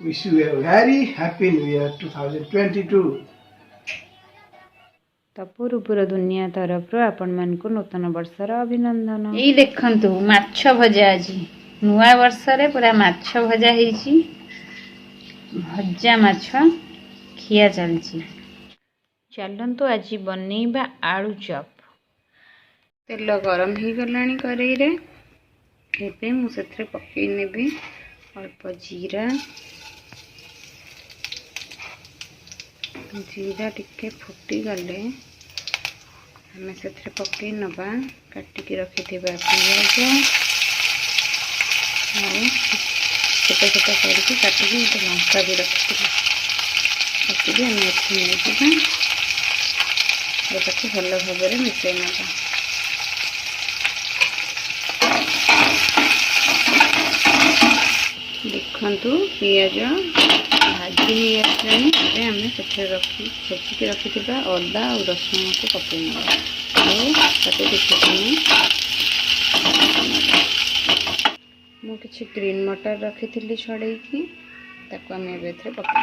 Wish you a very happy New Year 2022. TapuRubuର ଦୁନିଆ ତରଫରୁ ଆପଣମାନଙ୍କୁ ନୂତନ ବର୍ଷର ଅଭିନନ୍ଦନ। ଏଇ ଦେଖନ୍ତୁ ମାଛ ଭଜା ଆଜି ନୂଆ ବର୍ଷରେ ପୁରା ମାଛ ଭଜା ହେଇଛି। ଭଜା ମାଛ ଖିଆ ଚାଲିଛି। ଚାଲନ୍ତୁ ଆଜି ବନେଇବା ଆଳୁ ଚପ୍। ତେଲ ଗରମ ହେଇଗଲାଣି କରେଇରେ। ଏବେ ମୁଁ ସେଥିରେ ପକେଇ ନେବି ଅଳ୍ପ ଜିରା। जीरा टिके फुटी गले हमें से पकई नवा काटिकी रखि पियाज छोट छोट करके काटिकी गोटे लंका भी रखी पकड़ी आम एटी भल भाव में मिसई नवा। देखु पियाज भाजी आसलानी आम से छेचिकी रखी अदा और रसुण को पकई मुझे ग्रीन मटर रखी थी छड़े आम ए पकई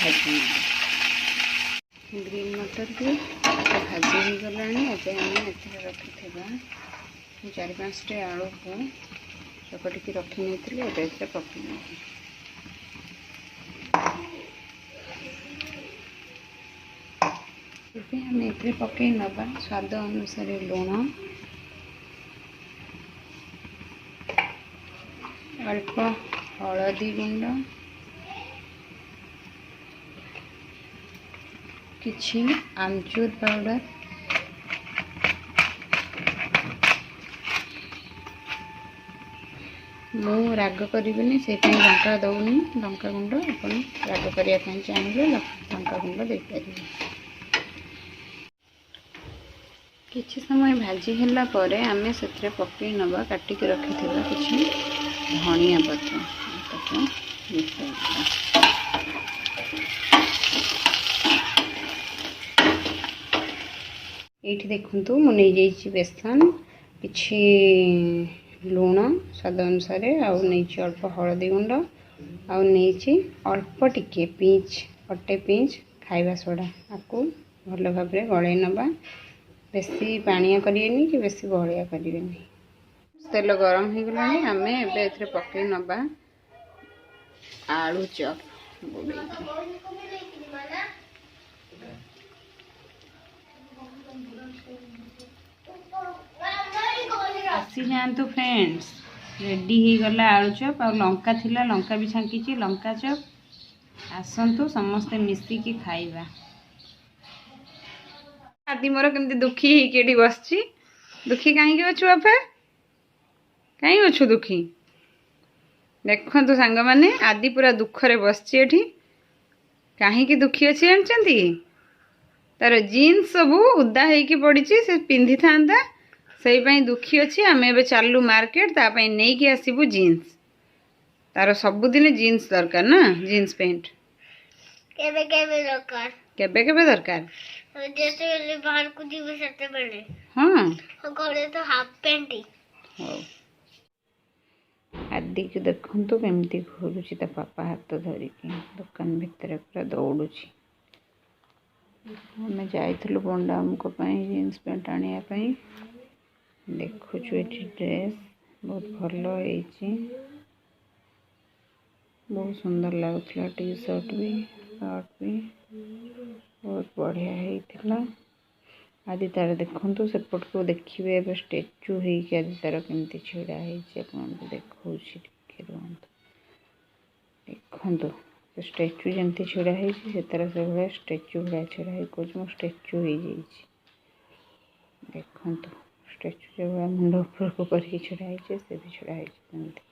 भाजी ग्रीन मटर भी भाजी हो गला। रखी 4-5 आलू को चकटिकी रखी नहीं पकई आम ए पकई नवा स्वाद अनुसार लुण अल्प हलदी गुंड किछि आमचूर पाउडर मु राग करी से लंका दौनी लंका गुंड अपन राग करने चाहिए लंका गुंड दे पारे। किछि समय भाजी होला परे आमे से पकई नवा काटिकी रखी किछि धनिया पत्र ताको मिसाइबा। ये देखु मुझे बेसन किछि लुण स्वाद अनुसार आउ नहीं अल्प हलदी गुंड आउ नहीं अल्प टिके पिंच अटे पिंच खाइबा सोडा आपको भल भाव में गले नवा। बेसी पानिया करेनि कि बेसी बहलिया करेनि। तेल गरम हो गला आम ए पकई नवा आलू चप आसी जातु फ्रेंड्स रेडी हो गला आलू चप और लंका थिला लंका भी छांकी लंका चप आसतु समस्ते मिसिकी खाइबा। आदि मोर केमती दुखी ही बस दुखी कहीं अच्छु बापा कहीं अच्छु दुखी देखु सांग मैंने आदि पूरा दुखरे बस कहीं दुखी अच्छी जानते तार जीन्स सब उदा होगी पड़ी से पिंधि था से दुखी अच्छी आम ए चलू मार्केट तापाई नहीं कि आसबू जीन्स तार सबुदिन जीन्स दरकार ना जीन्स पैंट केबे केबे दरकार केबे केबे दरकार जैसे बाहर को जीवे सते बेले हाँ घरे तो हाफ पैंट ही हो। आदि को देखु केमती घुरुची ता पापा हाथ धरिकी दुकान भितर पूरा दौड़ुची। आम जाइलु पंडा को जीन्स पैंट आने देखु ड्रेस बहुत भल हो बहुत सुंदर लगुला टी शर्ट भी शर्ट भी बहुत बढ़िया होता। आदि तार देखु सेपट को देखिए ए स्टेचू होगी आदि तार केमती छिड़ा देखु देखु स्टेचू जमती छिड़ा से तार से भाया स्टेचू भाया छिड़ा कौन स्टेचू हो देखु स्टेचू जो भाया मुंड ऊपर को करके छिड़ा से भी छिड़ा होती।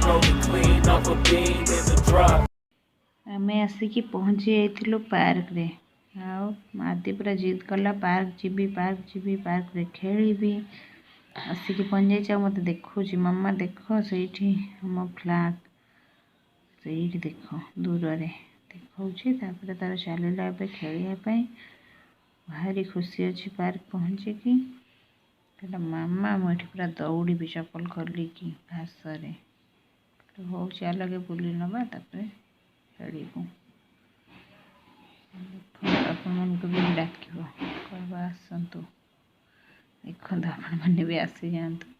rolling clean off a beam in the drop. आमे आसिकी पहुँची जाइथिलु पार्क रे आउ आदि पूरा जिद कला पार्क जीबी पार्क रे खेलिबी आसिकी पहुँच जाइछ मते देखुची मम्मा देखो सेठी हम फ्लैट सेठी देखो दूर रे देखौची तापर तार चलिला पे खेलिया पे भारी खुशी अच्छी पार्क पहुँचे कि मामा मुझे पूरा दौड़ी भी चप्पल खोली कि घास रे तो हो चल के बुली नवा तापर खेलू आपण मन को भी डाक कहवा आसतु देखो आपण मैंने भी आसी जातु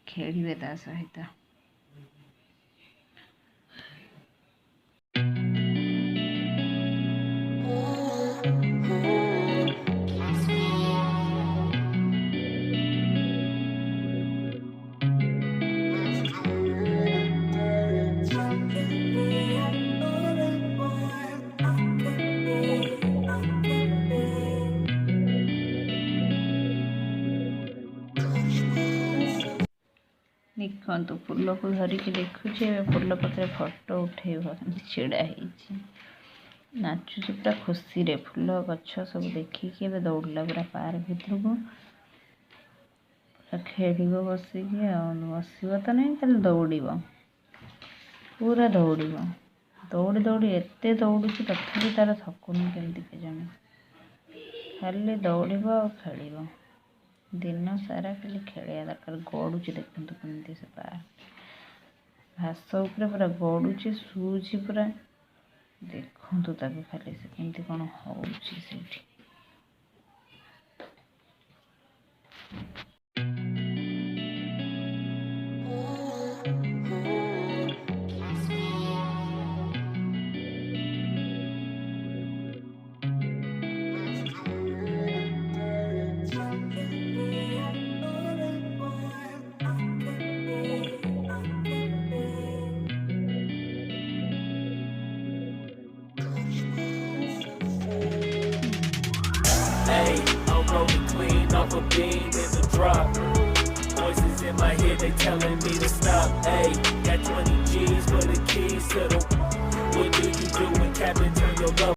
खेलिए ता सहित देखो फूल को धरिकी देखुचे फूल पत्र फोटो उठेब छिड़ा नाचुच पूरा खुशी रे फूल गछ सब देखिकी दौड़ला पूरा पार्क भीतर को पूरा खेल बसिकी बसब तो नहीं दौड़ पूरा दौड़ी दौड़ी एते दौड़ुच तथापि तार थकुनी केमती के जाने खाली दौड़ खेल दिन सारा खाली खेलिया दरकार गड़ुच देखते कमी से पार्क घास पूरा गड़ुची शुची पूरा देखु खाली से केमती कौन हो Hey, I'm rolling clean off a beam in the drop. Voices in my head, they telling me to stop. Hey, got 20 G's for the keys to the. What do you do when Captain turn your love?